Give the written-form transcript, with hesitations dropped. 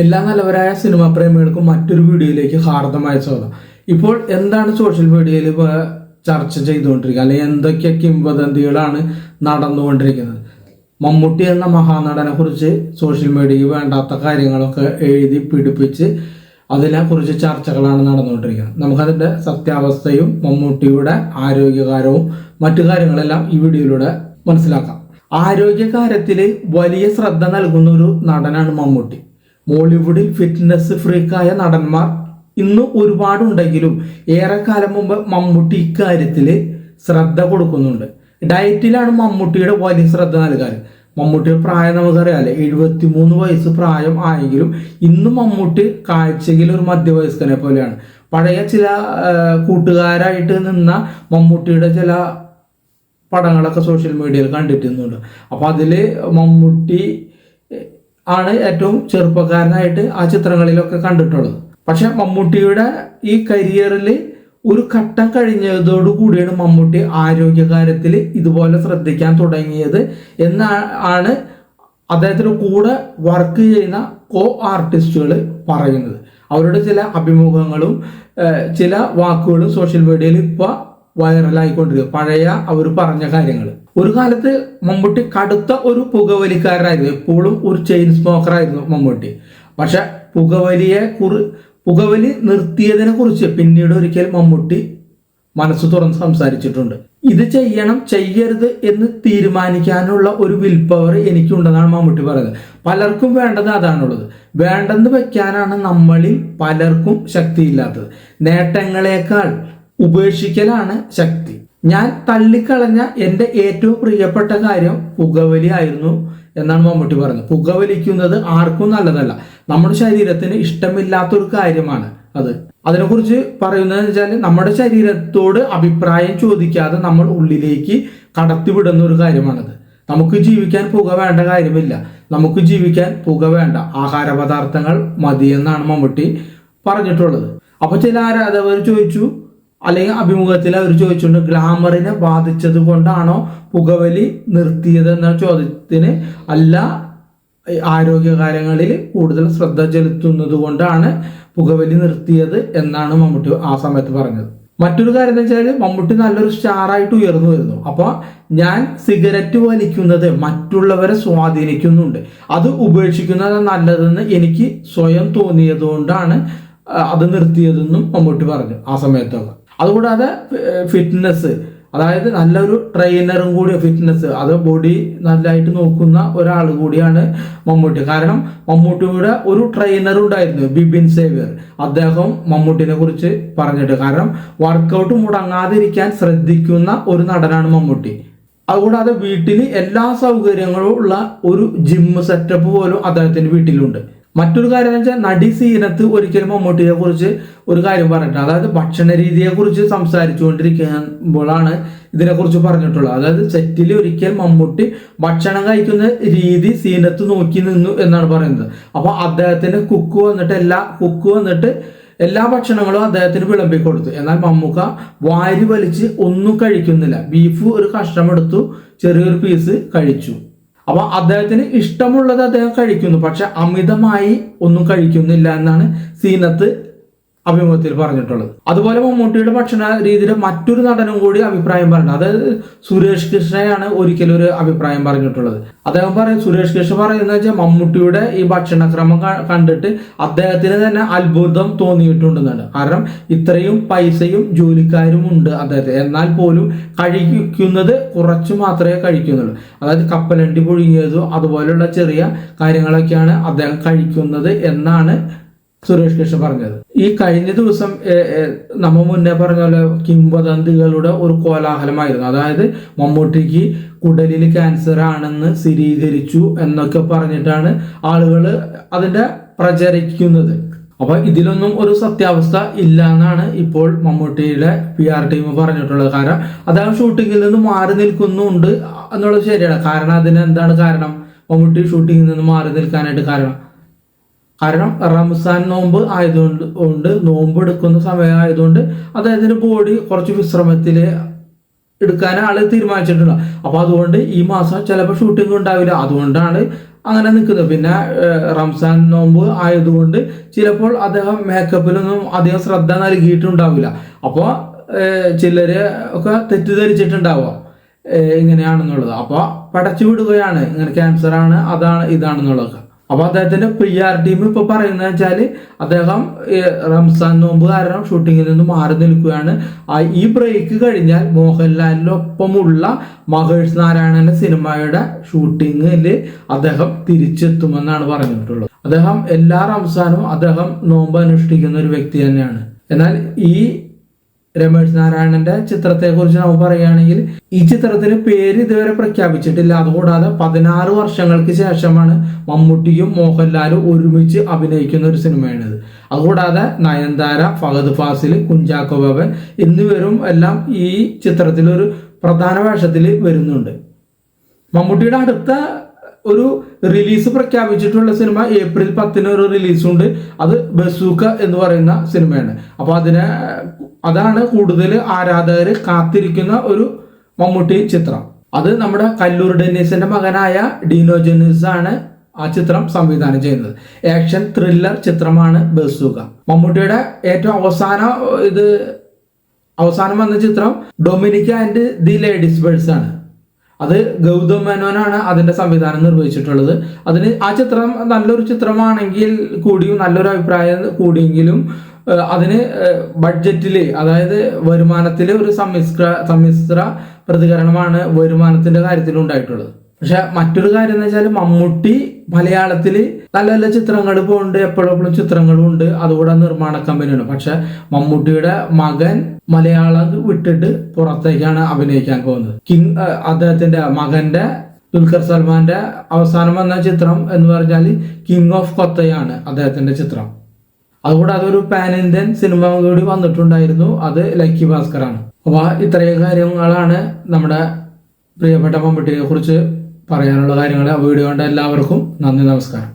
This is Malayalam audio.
എല്ലാ നല്ലവരായ സിനിമാ പ്രേമികൾക്കും മറ്റൊരു വീഡിയോയിലേക്ക് ഹാർദമായ സ്വാഗതം. ഇപ്പോൾ എന്താണ് സോഷ്യൽ മീഡിയയിൽ ചർച്ച ചെയ്തുകൊണ്ടിരിക്കുക, അല്ലെങ്കിൽ എന്തൊക്കെ കിംവദന്തികളാണ് നടന്നുകൊണ്ടിരിക്കുന്നത്? മമ്മൂട്ടി എന്ന മഹാനടനെ കുറിച്ച് സോഷ്യൽ മീഡിയയിൽ വേണ്ടാത്ത കാര്യങ്ങളൊക്കെ എഴുതി പിടിപ്പിച്ച് അതിനെക്കുറിച്ച് ചർച്ചകളാണ് നടന്നുകൊണ്ടിരിക്കുന്നത്. നമുക്കതിൻ്റെ സത്യാവസ്ഥയും മമ്മൂട്ടിയുടെ ആരോഗ്യകാര്യവും മറ്റു കാര്യങ്ങളെല്ലാം ഈ വീഡിയോയിലൂടെ മനസ്സിലാക്കാം. ആരോഗ്യകാര്യത്തിൽ വലിയ ശ്രദ്ധ നൽകുന്ന ഒരു നടനാണ് മമ്മൂട്ടി. ബോളിവുഡിൽ ഫിറ്റ്നസ് ഫ്രീക്കായ നടന്മാർ ഇന്ന് ഒരുപാടുണ്ടെങ്കിലും ഏറെക്കാലം മുമ്പ് മമ്മൂട്ടി ഇക്കാര്യത്തിൽ ശ്രദ്ധ കൊടുക്കുന്നുണ്ട്. ഡയറ്റിലാണ് മമ്മൂട്ടിയുടെ വലിയ ശ്രദ്ധ നൽകാറ്. മമ്മൂട്ടിയുടെ പ്രായം നമുക്കറിയാലേ, 73 വയസ്സ് പ്രായം ആയെങ്കിലും ഇന്നും മമ്മൂട്ടി കാഴ്ചയിൽ ഒരു മധ്യവയസ്കനെ പോലെയാണ്. പഴയ ചില കൂട്ടുകാരായിട്ട് നിന്ന മമ്മൂട്ടിയുടെ ചില പടങ്ങളൊക്കെ സോഷ്യൽ മീഡിയയിൽ കണ്ടിട്ടുന്നുണ്ട്. അപ്പോൾ അതിൽ മമ്മൂട്ടി ആണ് ഏറ്റവും ചെറുപ്പക്കാരനായിട്ട് ആ ചിത്രങ്ങളിലൊക്കെ കണ്ടിട്ടുള്ളത്. പക്ഷെ മമ്മൂട്ടിയുടെ ഈ കരിയറിൽ ഒരു ഘട്ടം കഴിഞ്ഞതോടു കൂടിയാണ് മമ്മൂട്ടി ആരോഗ്യകാര്യത്തിൽ ഇതുപോലെ ശ്രദ്ധിക്കാൻ തുടങ്ങിയത് എന്നാണ് അദ്ദേഹത്തിന് കൂടെ വർക്ക് ചെയ്യുന്ന കോ ആർട്ടിസ്റ്റുകൾ പറയുന്നത്. അവരുടെ ചില അഭിമുഖങ്ങളും ചില വാക്കുകളും സോഷ്യൽ മീഡിയയിൽ ഇപ്പോൾ വൈറലായിക്കൊണ്ടിരിക്കുക. പഴയ അവർ പറഞ്ഞ കാര്യങ്ങൾ. ഒരു കാലത്ത് മമ്മൂട്ടി കടുത്ത ഒരു പുകവലിക്കാരനായിരുന്നു. എപ്പോഴും ഒരു ചെയിൻ സ്മോക്കർ ആയിരുന്നു മമ്മൂട്ടി. പക്ഷെ പുകവലി നിർത്തിയതിനെ കുറിച്ച് പിന്നീട് ഒരിക്കൽ മമ്മൂട്ടി മനസ്സ് തുറന്ന് സംസാരിച്ചിട്ടുണ്ട്. ഇത് ചെയ്യണം ചെയ്യരുത് എന്ന് തീരുമാനിക്കാനുള്ള ഒരു വിൽ പവർ എനിക്കുണ്ടെന്നാണ് മമ്മൂട്ടി പറയുന്നത്. പലർക്കും വേണ്ടത് അതാണുള്ളത്. വേണ്ടെന്ന് വെക്കാനാണ് നമ്മളിൽ പലർക്കും ശക്തിയില്ലാത്തത്. നേട്ടങ്ങളെക്കാൾ ഉപേക്ഷിക്കലാണ് ശക്തി. ഞാൻ തള്ളിക്കളഞ്ഞ എൻ്റെ ഏറ്റവും പ്രിയപ്പെട്ട കാര്യം പുകവലി ആയിരുന്നു എന്നാണ് മമ്മൂട്ടി പറയുന്നത്. പുകവലിക്കുന്നത് ആർക്കും നല്ലതല്ല. നമ്മുടെ ശരീരത്തിന് ഇഷ്ടമില്ലാത്തൊരു കാര്യമാണ് അത്. അതിനെക്കുറിച്ച് പറയുന്നതെന്ന് വെച്ചാൽ നമ്മുടെ ശരീരത്തോട് അഭിപ്രായം ചോദിക്കാതെ നമ്മൾ ഉള്ളിലേക്ക് കടത്തിവിടുന്ന ഒരു കാര്യമാണത്. നമുക്ക് ജീവിക്കാൻ പുക വേണ്ട കാര്യമില്ല. നമുക്ക് ജീവിക്കാൻ പുക വേണ്ട, ആഹാര പദാർത്ഥങ്ങൾ മതിയെന്നാണ് മമ്മൂട്ടി പറഞ്ഞിട്ടുള്ളത്. അപ്പോൾ ചില ആരാധകർ ചോദിച്ചു, അല്ലെങ്കിൽ അഭിമുഖത്തിൽ അവർ ചോദിച്ചിട്ടുണ്ട്, ഗ്ലാമറിനെ ബാധിച്ചത് കൊണ്ടാണോ പുകവലി നിർത്തിയത് എന്ന ചോദ്യത്തിന് അല്ല, ആരോഗ്യകാര്യങ്ങളിൽ കൂടുതൽ ശ്രദ്ധ ചെലുത്തുന്നത് കൊണ്ടാണ് പുകവലി നിർത്തിയത് എന്നാണ് മമ്മൂട്ടി ആ സമയത്ത് പറഞ്ഞത്. മറ്റൊരു കാര്യം എന്ന് വെച്ചാൽ മമ്മൂട്ടി നല്ലൊരു സ്റ്റാറായിട്ട് ഉയർന്നു വരുന്നു. അപ്പോൾ ഞാൻ സിഗരറ്റ് വലിക്കുന്നത് മറ്റുള്ളവരെ സ്വാധീനിക്കുന്നുണ്ട്, അത് ഉപേക്ഷിക്കുന്നത് നല്ലതെന്ന് എനിക്ക് സ്വയം തോന്നിയതുകൊണ്ടാണ് അത് നിർത്തിയതെന്നും മമ്മൂട്ടി പറഞ്ഞു ആ സമയത്തൊക്കെ. അതുകൂടാതെ ഫിറ്റ്നസ്, അതായത് നല്ലൊരു ട്രെയിനറും കൂടി, ഫിറ്റ്നസ് അത് ബോഡി നല്ലതായിട്ട് നോക്കുന്ന ഒരാൾ കൂടിയാണ് മമ്മൂട്ടി. കാരണം മമ്മൂട്ടിയുടെ ഒരു ട്രെയിനർ ഉണ്ടായിരുന്നു, ബിബിൻ സേവ്യർ. അദ്ദേഹം മമ്മൂട്ടിനെ കുറിച്ച് പറഞ്ഞിട്ട്, കാരണം വർക്കൗട്ട് മുടങ്ങാതിരിക്കാൻ ശ്രദ്ധിക്കുന്ന ഒരു നടനാണ് മമ്മൂട്ടി. അതുകൂടാതെ വീട്ടിൽ എല്ലാ സൗകര്യങ്ങളും ഉള്ള ഒരു ജിം സെറ്റപ്പ് പോലും അദ്ദേഹത്തിന്റെ വീട്ടിലുണ്ട്. മറ്റൊരു കാര്യം എന്ന് വെച്ചാൽ നടി സീനത്ത് ഒരിക്കലും മമ്മൂട്ടിയെ കുറിച്ച് ഒരു കാര്യം പറഞ്ഞിട്ടുണ്ട്. അതായത് ഭക്ഷണ രീതിയെ കുറിച്ച് സംസാരിച്ചുകൊണ്ടിരിക്കുമ്പോഴാണ് ഇതിനെക്കുറിച്ച് പറഞ്ഞിട്ടുള്ളത്. അതായത് സെറ്റിൽ ഒരിക്കൽ മമ്മൂട്ടി ഭക്ഷണം കഴിക്കുന്ന രീതി സീനത്ത് നോക്കി നിന്നു എന്നാണ് പറയുന്നത്. അപ്പോൾ അദ്ദേഹത്തിന് കുക്ക് വന്നിട്ട് എല്ലാ ഭക്ഷണങ്ങളും അദ്ദേഹത്തിന് വിളമ്പി കൊടുത്തു. എന്നാൽ മമ്മൂക്ക വാരി വലിച്ച് ഒന്നും കഴിക്കുന്നില്ല. ബീഫ് ഒരു കഷ്ണം എടുത്തു, ചെറിയൊരു പീസ് കഴിച്ചു. അപ്പൊ അദ്ദേഹത്തിന് ഇഷ്ടമുള്ളത് അദ്ദേഹം കഴിക്കുന്നു, പക്ഷെ അമിതമായി ഒന്നും കഴിക്കുന്നില്ല എന്നാണ് സീനത്ത് അഭിമുഖത്തിൽ പറഞ്ഞിട്ടുള്ളത്. അതുപോലെ മമ്മൂട്ടിയുടെ ഭക്ഷണ രീതിയിൽ മറ്റൊരു നടനും കൂടി അഭിപ്രായം പറഞ്ഞു. അതായത് സുരേഷ് കൃഷ്ണയാണ് ഒരിക്കലും ഒരു അഭിപ്രായം പറഞ്ഞിട്ടുള്ളത്. അദ്ദേഹം സുരേഷ് കൃഷ്ണ പറയുന്നത് വെച്ചാൽ മമ്മൂട്ടിയുടെ ഈ ഭക്ഷണക്രമം കണ്ടിട്ട് അദ്ദേഹത്തിന് തന്നെ അത്ഭുതം തോന്നിയിട്ടുണ്ടെന്നാണ്. കാരണം ഇത്രയും പൈസയും ജോലിക്കാരും ഉണ്ട് അദ്ദേഹത്തിന്, എന്നാൽ പോലും കഴിക്കുന്നത് കുറച്ച് മാത്രമേ കഴിക്കുന്നുള്ളൂ. അതായത് കപ്പലണ്ടി പുഴുങ്ങിയതോ അതുപോലെയുള്ള ചെറിയ കാര്യങ്ങളൊക്കെയാണ് അദ്ദേഹം കഴിക്കുന്നത് എന്നാണ് സുരേഷ് കൃഷ്ണ പറഞ്ഞത്. ഈ കഴിഞ്ഞ ദിവസം നമ്മ മുന്നേ പറഞ്ഞ പോലെ കിംവദന്തികളുടെ ഒരു കോലാഹലമായിരുന്നു. അതായത് മമ്മൂട്ടിക്ക് കുടലിൽ ക്യാൻസർ ആണെന്ന് സ്ഥിരീകരിച്ചു എന്നൊക്കെ പറഞ്ഞിട്ടാണ് ആളുകൾ അതിന്റെ പ്രചരിക്കുന്നത്. അപ്പൊ ഇതിലൊന്നും ഒരു സത്യാവസ്ഥ ഇല്ല എന്നാണ് ഇപ്പോൾ മമ്മൂട്ടിയുടെ PR ടീം പറഞ്ഞിട്ടുള്ളത്. കാരണം അദ്ദേഹം ഷൂട്ടിങ്ങിൽ നിന്ന് മാറി നിൽക്കുന്നുണ്ട് എന്നുള്ളത് ശരിയാണ്. കാരണം അതിന് എന്താണ് കാരണം? മമ്മൂട്ടി ഷൂട്ടിങ്ങിൽ നിന്ന് മാറി നിൽക്കാനായിട്ട് കാരണം റംസാൻ നോമ്പ് ആയതുകൊണ്ട് നോമ്പ് എടുക്കുന്ന സമയമായതുകൊണ്ട് അദ്ദേഹത്തിന്റെ ബോഡി കുറച്ച് വിശ്രമത്തിൽ എടുക്കാൻ ആള് തീരുമാനിച്ചിട്ടുണ്ട്. അപ്പൊ അതുകൊണ്ട് ഈ മാസം ചിലപ്പോൾ ഷൂട്ടിംഗ് ഉണ്ടാവില്ല. അതുകൊണ്ടാണ് അങ്ങനെ നിൽക്കുന്നത്. പിന്നെ റംസാൻ നോമ്പ് ആയതുകൊണ്ട് ചിലപ്പോൾ അദ്ദേഹം മേക്കപ്പിലൊന്നും അധികം ശ്രദ്ധ നൽകിയിട്ടുണ്ടാവില്ല. അപ്പോൾ ചിലര് ഒക്കെ തെറ്റിദ്ധരിച്ചിട്ടുണ്ടാവാം ഇങ്ങനെയാണെന്നുള്ളത്. അപ്പോൾ പടച്ചു വിടുകയാണ്, ഇങ്ങനെ ക്യാൻസർ ആണ്, അതാണ് ഇതാണെന്നുള്ളത്. അപ്പൊ അദ്ദേഹത്തിന്റെ PR ടീം ഇപ്പൊ പറയുന്നത് വെച്ചാല് അദ്ദേഹം റംസാൻ നോമ്പ് കാരണം ഷൂട്ടിങ്ങിൽ നിന്ന് മാറി നിൽക്കുകയാണ്. ഈ ബ്രേക്ക് കഴിഞ്ഞാൽ മോഹൻലാലിനൊപ്പമുള്ള മഹേഷ് നാരായണന്റെ സിനിമയുടെ ഷൂട്ടിങ്ങിൽ അദ്ദേഹം തിരിച്ചെത്തുമെന്നാണ് പറഞ്ഞിട്ടുള്ളത്. അദ്ദേഹം എല്ലാ റംസാനും അദ്ദേഹം നോമ്പ് അനുഷ്ഠിക്കുന്ന ഒരു വ്യക്തി തന്നെയാണ്. എന്നാൽ ഈ രമേശ് നാരായണന്റെ ചിത്രത്തെ കുറിച്ച് നമുക്ക് പറയുകയാണെങ്കിൽ ഈ ചിത്രത്തിന് പേര് ഇതുവരെ പ്രഖ്യാപിച്ചിട്ടില്ല. അതുകൂടാതെ 16 വർഷങ്ങൾക്ക് ശേഷമാണ് മമ്മൂട്ടിയും മോഹൻലാലും ഒരുമിച്ച് അഭിനയിക്കുന്ന ഒരു സിനിമയാണിത്. അതുകൂടാതെ നയൻതാര, ഫഹദ് ഫാസിൽ, കുഞ്ചാക്കോ ബോബൻ എന്നിവരും എല്ലാം ഈ ചിത്രത്തിൽ ഒരു പ്രധാന വേഷത്തിൽ വരുന്നുണ്ട്. മമ്മൂട്ടിയുടെ അടുത്ത ഒരു റിലീസ് പ്രഖ്യാപിച്ചിട്ടുള്ള സിനിമ ഏപ്രിൽ 10 ഒരു റിലീസുണ്ട്. അത് ബസൂക്ക എന്ന് പറയുന്ന സിനിമയാണ്. അപ്പൊ അതാണ് കൂടുതൽ ആരാധകർ കാത്തിരിക്കുന്ന ഒരു മമ്മൂട്ടി ചിത്രം. അത് നമ്മുടെ കല്ലൂർ ഡെന്നീസിന്റെ മകനായ ഡീനോ ജെന്നിസ് ആണ് ആ ചിത്രം സംവിധാനം ചെയ്യുന്നത്. ആക്ഷൻ ത്രില്ലർ ചിത്രമാണ് ബസൂക്ക. മമ്മൂട്ടിയുടെ ഏറ്റവും അവസാനം വന്ന ചിത്രം Dominic and the ladies birds ആണ്. അത് ഗൗതം മേനോനാണ് അതിന്റെ സംവിധാനം നിർവഹിച്ചിട്ടുള്ളത്. ആ ചിത്രം നല്ലൊരു ചിത്രമാണെങ്കിൽ കൂടിയും, നല്ലൊരു അഭിപ്രായം കൂടിയെങ്കിലും അതിന് ബഡ്ജറ്റില്, അതായത് വരുമാനത്തില് ഒരു സമ്മിശ്ര പ്രതികരണമാണ് വരുമാനത്തിന്റെ കാര്യത്തിൽ ഉണ്ടായിട്ടുള്ളത്. പക്ഷെ മറ്റൊരു കാര്യം എന്ന് വെച്ചാൽ മമ്മൂട്ടി മലയാളത്തിൽ നല്ല നല്ല ചിത്രങ്ങൾ പോകുന്നുണ്ട്, എപ്പോഴെപ്പോഴും ചിത്രങ്ങളും ഉണ്ട്. അതുകൂടെ നിർമ്മാണ കമ്പനിയാണ്. പക്ഷെ മമ്മൂട്ടിയുടെ മകൻ മലയാളം വിട്ടിട്ട് പുറത്തേക്കാണ് അഭിനയിക്കാൻ പോകുന്നത്. അദ്ദേഹത്തിന്റെ മകന്റെ ദുൽഖർ സൽമാന്റെ അവസാനം വന്ന ചിത്രം എന്ന് പറഞ്ഞാൽ കിങ് ഓഫ് കൊത്തയാണ് അദ്ദേഹത്തിന്റെ ചിത്രം. അതുകൂടാതെ ഒരു പാൻ ഇന്ത്യൻ സിനിമ കൂടി വന്നിട്ടുണ്ടായിരുന്നു, അത് ലക്കി ഭാസ്കറാണ്. അപ്പൊ ഇത്രയും കാര്യങ്ങളാണ് നമ്മുടെ പ്രിയപ്പെട്ട മമ്മൂട്ടിയെ കുറിച്ച് പറയാനുള്ള കാര്യങ്ങൾ. വീഡിയോ കണ്ട എല്ലാവർക്കും നന്ദി, നമസ്കാരം.